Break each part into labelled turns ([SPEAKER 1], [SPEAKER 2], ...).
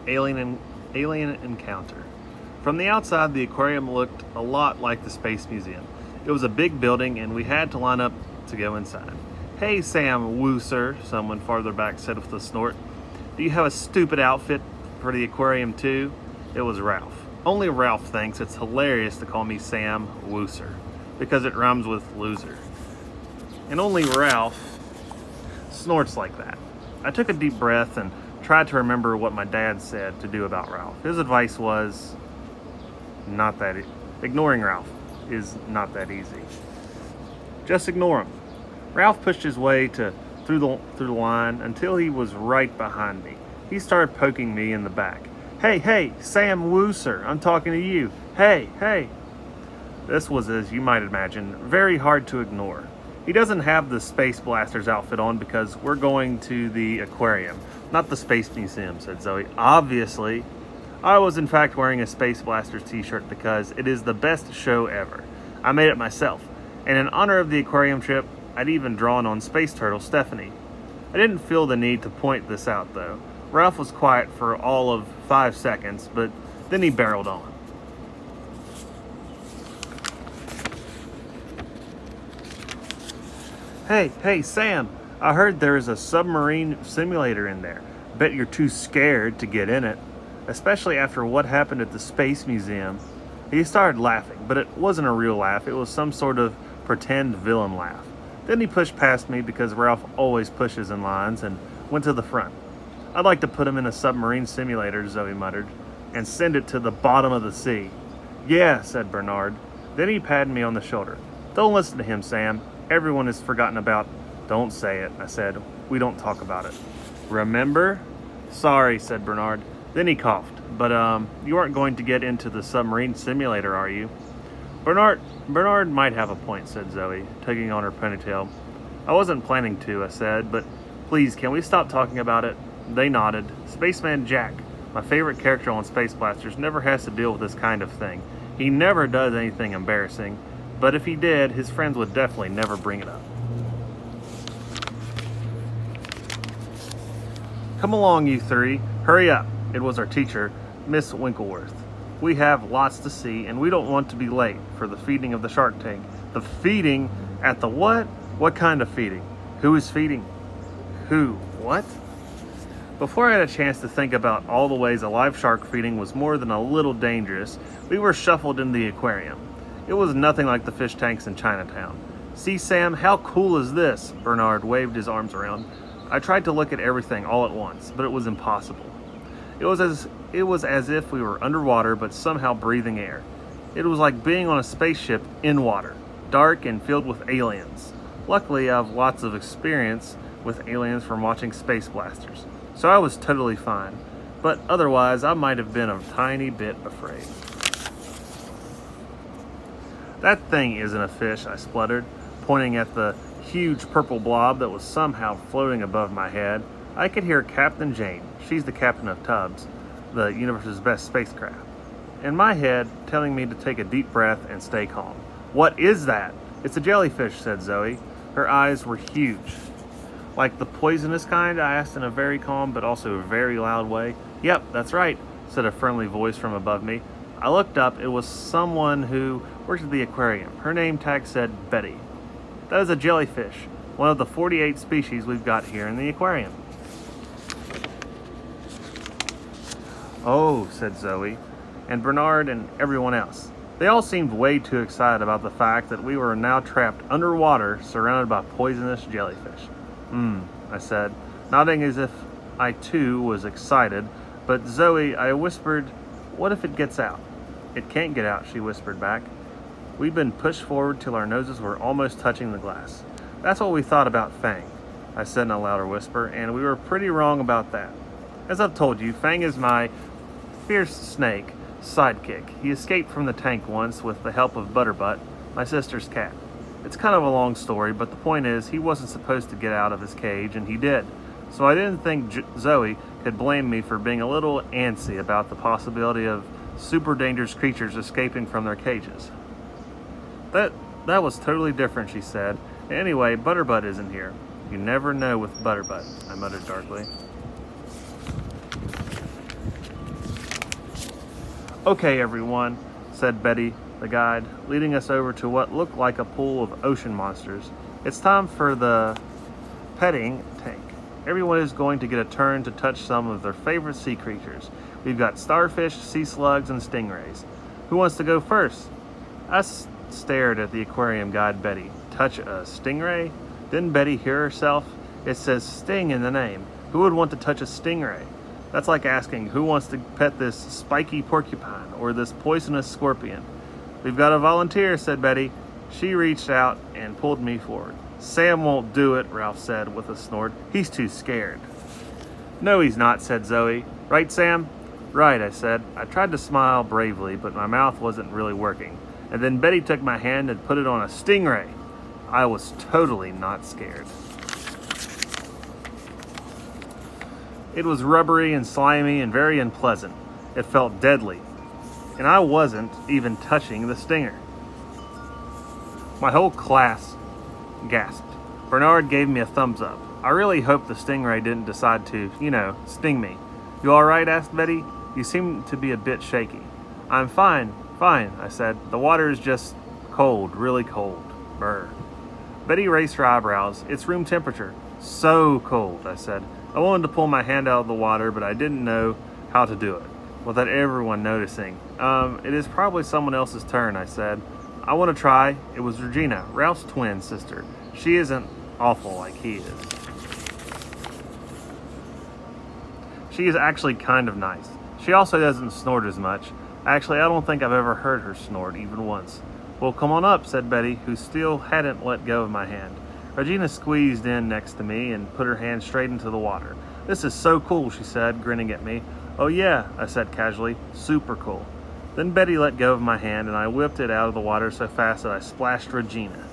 [SPEAKER 1] alien encounter. From the outside, the aquarium looked a lot like the Space Museum. It was a big building, and we had to line up to go inside. "Hey, Sam Wooser," someone farther back said with a snort. "Do you have a stupid outfit for the aquarium too?" It was Ralph. Only Ralph thinks it's hilarious to call me Sam Wooser, because it rhymes with loser. And only Ralph snorts like that. I took a deep breath and tried to remember what my dad said to do about Ralph. His advice was ignoring Ralph is not that easy. Just ignore him. Ralph pushed his way through the line until he was right behind me. He started poking me in the back. Hey, Sam Wooser, I'm talking to you. Hey. This was, as you might imagine, very hard to ignore. He doesn't have the Space Blasters outfit on because we're going to the aquarium, not the Space Museum, said Zoe. Obviously, I was in fact wearing a Space Blasters t-shirt because it is the best show ever. I made it myself, and in honor of the aquarium trip, I'd even drawn on Space Turtle Stephanie. I didn't feel the need to point this out though. Ralph was quiet for all of 5 seconds, but then he barreled on. Hey, Sam, I heard there is a submarine simulator in there. Bet you're too scared to get in it, especially after what happened at the Space Museum. He started laughing, but it wasn't a real laugh. It was some sort of pretend villain laugh. Then he pushed past me because Ralph always pushes in lines and went to the front. "I'd like to put him in a submarine simulator," Zoe muttered, "and send it to the bottom of the sea." "Yeah," said Bernard. Then he patted me on the shoulder. "Don't listen to him, Sam. Everyone has forgotten about—" "Don't say it," I said. "We don't talk about it." "Remember?" "Sorry," said Bernard. Then he coughed. "But, you aren't going to get into the submarine simulator, are you?" Bernard might have a point," said Zoe, tugging on her ponytail. "I wasn't planning to," I said, "but please, can we stop talking about it?" They nodded. Spaceman Jack, my favorite character on Space Blasters, never has to deal with this kind of thing. He never does anything embarrassing, but if he did, his friends would definitely never bring it up. "Come along, you three. Hurry up." It was our teacher, Miss Winkleworth. "We have lots to see, and we don't want to be late for the feeding of the shark tank." "The feeding? At the what? What kind of feeding? Who is feeding? Who? What?" Before I had a chance to think about all the ways a live shark feeding was more than a little dangerous, we were shuffled in the aquarium. It was nothing like the fish tanks in Chinatown. "See, Sam, how cool is this?" Bernard waved his arms around. I tried to look at everything all at once, but it was impossible. It was as if we were underwater, but somehow breathing air. It was like being on a spaceship in water, dark and filled with aliens. Luckily, I have lots of experience with aliens from watching Space Blasters, so I was totally fine. But otherwise, I might have been a tiny bit afraid. "That thing isn't a fish," I spluttered, pointing at the huge purple blob that was somehow floating above my head. I could hear Captain Jane, she's the captain of Tubbs, the universe's best spacecraft, in my head telling me to take a deep breath and stay calm. "What is that?" "It's a jellyfish," said Zoe. Her eyes were huge. "Like the poisonous kind?" I asked in a very calm but also very loud way. "Yep, that's right," said a friendly voice from above me. I looked up. It was someone who worked at the aquarium. Her name tag said Betty. "That is a jellyfish, one of the 48 species we've got here in the aquarium." "Oh," said Zoe, and Bernard and everyone else. They all seemed way too excited about the fact that we were now trapped underwater surrounded by poisonous jellyfish. I said, nodding as if I too was excited. "But Zoe," I whispered, "what if it gets out?" "It can't get out," she whispered back. We'd been pushed forward till our noses were almost touching the glass. "That's what we thought about Fang," I said in a louder whisper, and we were pretty wrong about that. As I've told you, Fang is my fierce snake sidekick. He escaped from the tank once with the help of Butterbutt, my sister's cat. It's kind of a long story, but the point is he wasn't supposed to get out of his cage, and he did. So I didn't think Zoe could blame me for being a little antsy about the possibility of super dangerous creatures escaping from their cages. That was totally different," she said. "Anyway, Butterbutt isn't here." "You never know with Butterbutt," I muttered darkly. Okay, everyone, said Betty, the guide, leading us over to what looked like a pool of ocean monsters. It's time for the petting tank. Everyone is going to get a turn to touch some of their favorite sea creatures. We've got starfish, sea slugs, and stingrays. Who wants to go first? I stared at the aquarium guide Betty. Touch a stingray? Didn't Betty hear herself? It says sting in the name. Who would want to touch a stingray? That's like asking who wants to pet this spiky porcupine or this poisonous scorpion. We've got a volunteer, said Betty. She reached out and pulled me forward. Sam won't do it, Ralph said with a snort. He's too scared. No, he's not, said Zoe. Right, Sam? Right, I said. I tried to smile bravely, but my mouth wasn't really working. And then Betty took my hand and put it on a stingray. I was totally not scared. It was rubbery and slimy and very unpleasant. It felt deadly. And I wasn't even touching the stinger. My whole class gasped. Bernard gave me a thumbs up. I really hoped the stingray didn't decide to, sting me. You all right? Asked Betty. You seem to be a bit shaky. I'm fine, I said. The water is just cold, really cold. Brr. Betty raised her eyebrows. It's room temperature. So cold, I said. I wanted to pull my hand out of the water, but I didn't know how to do it without everyone noticing. It is probably someone else's turn, I said. I want to try. It was Regina, Ralph's twin sister. She isn't awful like he is. She is actually kind of nice. She also doesn't snort as much. Actually, I don't think I've ever heard her snort, even once. Well, come on up, said Betty, who still hadn't let go of my hand. Regina squeezed in next to me and put her hand straight into the water. This is so cool, she said, grinning at me. Oh yeah, I said casually. Super cool. Then Betty let go of my hand and I whipped it out of the water so fast that I splashed Regina.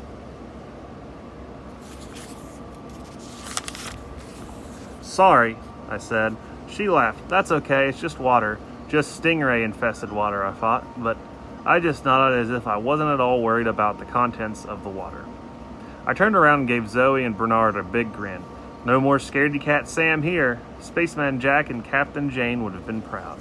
[SPEAKER 1] Sorry, I said. She laughed. That's okay, it's just water. Just stingray-infested water, I thought, but I just nodded as if I wasn't at all worried about the contents of the water. I turned around and gave Zoe and Bernard a big grin. No more scaredy-cat Sam here. Spaceman Jack and Captain Jane would have been proud.